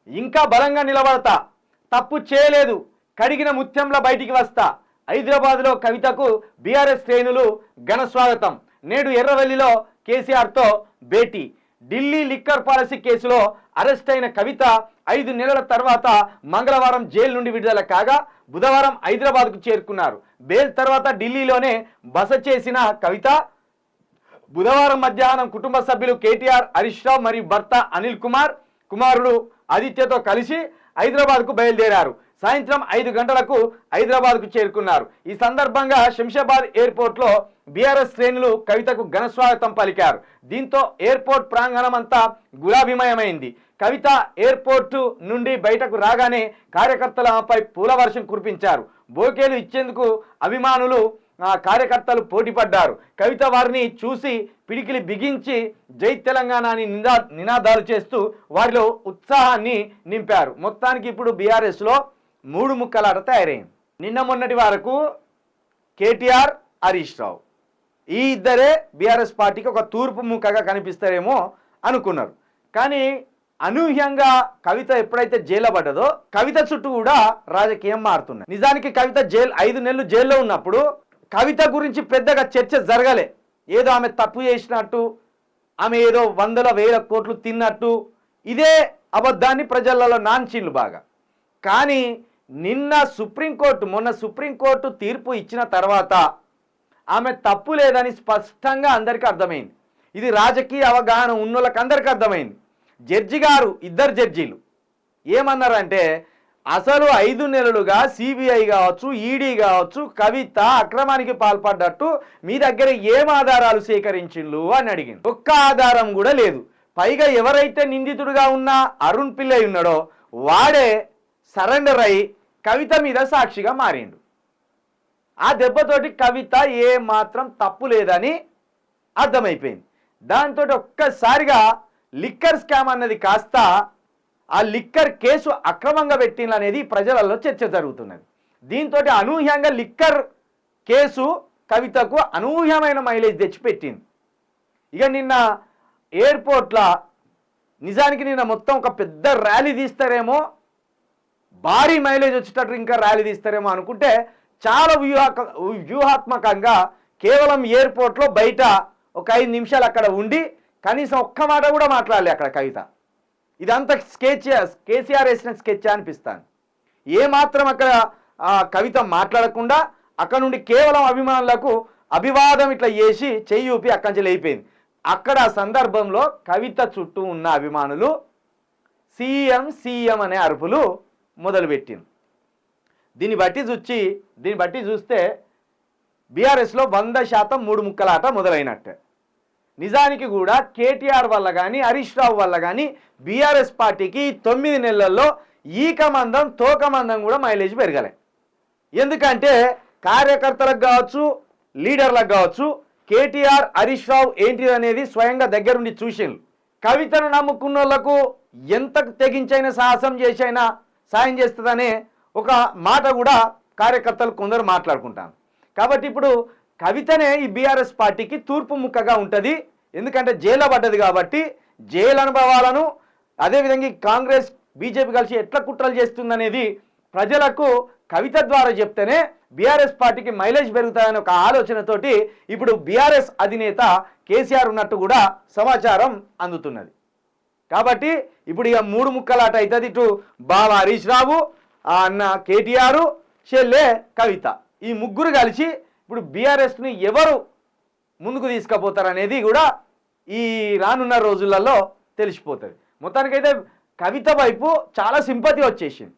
ఇంకా బలంగా నిలబడతా, తప్పు చేయలేదు, కడిగిన ముత్యంలా బయటికి వస్తా. హైదరాబాద్లో కవితకు బీఆర్ఎస్ శ్రేణులు ఘన స్వాగతం. నేడు ఎర్రవెల్లిలో కేసీఆర్తో భేటీ. ఢిల్లీ లిక్కర్ పాలసీ కేసులో అరెస్ట్ అయిన కవిత 5 నెలల తర్వాత మంగళవారం జైలు నుండి విడుదల కాగా బుధవారం హైదరాబాద్కు చేరుకున్నారు. బెయిల్ తర్వాత ఢిల్లీలోనే బస చేసిన కవిత బుధవారం మధ్యాహ్నం కుటుంబ సభ్యులు కేటీఆర్, హరీష్ రావు మరియు భర్త అనిల్ కుమార్, కుమారుడు ఆదిత్యతో కలిసి హైదరాబాద్కు బయలుదేరారు. సాయంత్రం 5 గంటలకు హైదరాబాద్కు చేరుకున్నారు. ఈ సందర్భంగా శంషాబాద్ ఎయిర్పోర్ట్లో బీఆర్ఎస్ శ్రేణులు కవితకు ఘన స్వాగతం పలికారు. దీంతో ఎయిర్పోర్ట్ ప్రాంగణం అంతా గులాబీమయమైంది. కవిత ఎయిర్పోర్టు నుండి బయటకు రాగానే కార్యకర్తలపై పూల వర్షం కురిపించారు. బోకేలు ఇచ్చేందుకు అభిమానులు, కార్యకర్తలు పోటీపడ్డారు. కవిత వారిని చూసి పిడికిలి బిగించి జై తెలంగాణ అని నినాదాలు చేస్తూ వారిలో ఉత్సాహాన్ని నింపారు. మొత్తానికి ఇప్పుడు బీఆర్ఎస్లో 3 ముక్కలాట తయారైంది. నిన్న మొన్నటి వరకు కేటీఆర్, హరీష్ రావు ఈ ఇద్దరే బీఆర్ఎస్ పార్టీకి ఒక తూర్పు ముక్కగా కనిపిస్తారేమో అనుకున్నారు. కానీ అనూహ్యంగా కవిత ఎప్పుడైతే జైల్లో పడ్డదో కవిత చుట్టూ కూడా రాజకీయం మారుతున్నాయి. నిజానికి కవిత 5 నెలలు జైల్లో ఉన్నప్పుడు కవిత గురించి పెద్దగా చర్చ జరగలే. ఏదో ఆమె తప్పు చేసినట్టు, ఆమె ఏదో 100,000 కోట్లు తిన్నట్టు ఇదే అబద్ధాన్ని ప్రజలలో నాన్చిన్లు బాగా. కానీ మొన్న సుప్రీంకోర్టు తీర్పు ఇచ్చిన తర్వాత ఆమె తప్పు లేదని స్పష్టంగా అందరికీ అర్థమైంది. ఇది రాజకీయ అవగాహన ఉన్నోళ్ళకి అందరికీ అర్థమైంది. జడ్జి గారు, 2 జడ్జీలు ఏమన్నారంటే అసలు 5 నెలలుగా సిబిఐ కావచ్చు, ఈడీ కావచ్చు కవిత అక్రమానికి పాల్పడ్డట్టు మీ దగ్గర ఏం ఆధారాలు సేకరించిండ్రు అని అడిగింది. ఒక్క ఆధారం కూడా లేదు. పైగా ఎవరైతే నిందితుడుగా ఉన్న అరుణ్ పిల్లై ఉన్నాడో వాడే సరెండర్ అయి కవిత మీద సాక్షిగా మారిండు. ఆ దెబ్బతోటి కవిత ఏ మాత్రం తప్పు లేదని అర్థమైపోయింది. దాంతో ఒక్కసారిగా లిక్కర్ స్కామ్ అన్నది కాస్త ఆ లిక్కర్ కేసు అక్రమంగా పెట్టిందనేది ప్రజలలో చర్చ జరుగుతున్నది. దీంతో అనూహ్యంగా లిక్కర్ కేసు కవితకు అనూహ్యమైన మైలేజ్ తెచ్చిపెట్టింది. ఇక నిన్న ఎయిర్పోర్ట్లో నిజానికి నిన్న మొత్తం ఒక పెద్ద ర్యాలీ తీస్తారేమో, భారీ మైలేజ్ వచ్చేటట్టు ఇంకా ర్యాలీ తీస్తారేమో అనుకుంటే చాలా వ్యూహాత్మకంగా కేవలం ఎయిర్పోర్ట్లో బయట ఒక 5 నిమిషాలు అక్కడ ఉండి కనీసం ఒక్క మాట కూడా మాట్లాడలే అక్కడ కవిత. ఇదంతా కేసీఆర్ వేసిన స్కెచ్ అనిపిస్తాను. ఏమాత్రం అక్కడ కవిత మాట్లాడకుండా అక్కడ నుండి కేవలం అభిమానులకు అభివాదం ఇట్లా చేసి చెయ్యి ఊపి అక్కడి నుంచి లేయిపోయింది. అక్కడ ఆ సందర్భంలో కవిత చుట్టూ ఉన్న అభిమానులు సీఎం సీఎం అనే అరుపులు మొదలుపెట్టింది. దీన్ని బట్టి చూస్తే బీఆర్ఎస్లో 100% 3 ముక్కలాట మొదలైనట్టే. నిజానికి కూడా కేటీఆర్ వల్ల కానీ, హరీష్ రావు వల్ల కానీ బీఆర్ఎస్ పార్టీకి 9 నెలల్లో ఈకమందం తోకమందం కూడా మైలేజ్ పెరగలే. ఎందుకంటే కార్యకర్తలకు కావచ్చు, లీడర్లకు కావచ్చు కేటీఆర్, హరీష్ రావు ఏంటిది అనేది స్వయంగా దగ్గరుండి చూసిండ్రు. కవితను నమ్ముకున్న వాళ్ళకు ఎంత తెగించైన సాహసం చేసైనా సాయం చేస్తుందనే ఒక మాట కూడా కార్యకర్తలు కొందరు మాట్లాడుకుంటాను. కాబట్టి ఇప్పుడు కవితనే ఈ బీఆర్ఎస్ పార్టీకి తూర్పు ముక్కగా ఉంటుంది. ఎందుకంటే జైల్లో పడ్డది కాబట్టి జైలు అనుభవాలను, అదేవిధంగా కాంగ్రెస్ బీజేపీ కలిసి ఎట్లా కుట్రలు చేస్తుందనేది ప్రజలకు కవిత ద్వారా చెప్తేనే బీఆర్ఎస్ పార్టీకి మైలేజ్ పెరుగుతాయని ఒక ఆలోచనతోటి ఇప్పుడు బీఆర్ఎస్ అధినేత కేసీఆర్ ఉన్నట్టు కూడా సమాచారం అందుతున్నది. కాబట్టి ఇప్పుడు ఇక 3 ముక్కలాట అవుతుంది. ఇటు బావ హరీష్ రావు, అన్న కేటీఆర్, చెల్లె కవిత, ఈ ముగ్గురు కలిసి ఇప్పుడు బీఆర్ఎస్ని ఎవరు ముందుకు తీసుకుపోతారనేది కూడా ఈ రానున్న రోజులలో తెలిసిపోతుంది. మొత్తానికైతే కవిత వైపు చాలా సింపతి వచ్చేసింది.